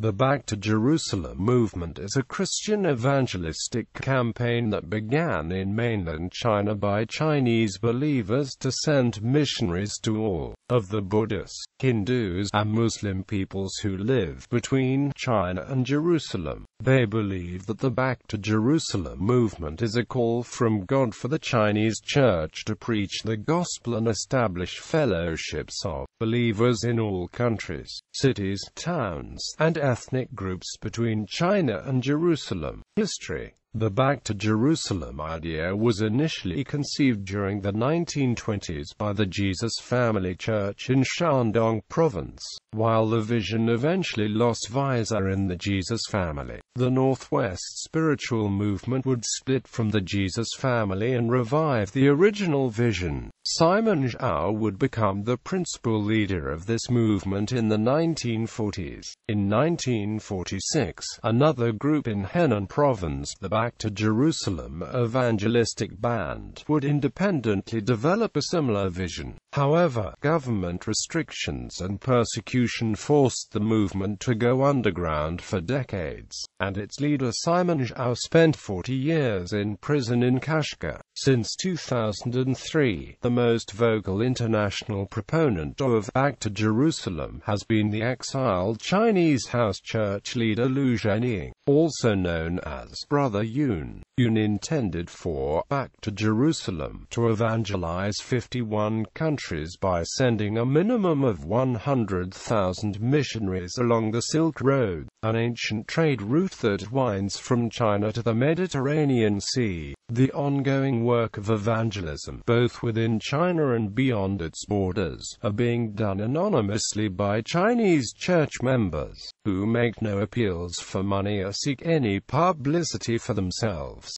The Back to Jerusalem movement is a Christian evangelistic campaign that began in mainland China by Chinese believers to send missionaries to all of the Buddhist, Hindus, and Muslim peoples who live between China and Jerusalem. They believe that the Back to Jerusalem movement is a call from God for the Chinese church to preach the gospel and establish fellowships of believers in all countries, cities, towns, and ethnic groups between China and Jerusalem. History. The Back to Jerusalem idea was initially conceived during the 1920s by the Jesus Family Church in Shandong Province. While the vision eventually lost visa in the Jesus Family, the Northwest spiritual movement would split from the Jesus Family and revive the original vision. Simon Zhao would become the principal leader of this movement in the 1940s. In 1946, another group in Henan Province, the Back to Jerusalem evangelistic band, would independently develop a similar vision. However, government restrictions and persecution forced the movement to go underground for decades, and its leader Simon Zhao spent 40 years in prison in Kashgar. Since 2003, the most vocal international proponent of Back to Jerusalem has been the exiled Chinese house church leader Lu Zhenying, also known as Brother Yun. Yun intended for Back to Jerusalem to evangelize 51 countries by sending a minimum of 100,000 missionaries along the Silk Road, an ancient trade route that winds from China to the Mediterranean Sea. The ongoing work of evangelism, both within China and beyond its borders, are being done anonymously by Chinese church members, who make no appeals for money or seek any publicity for themselves.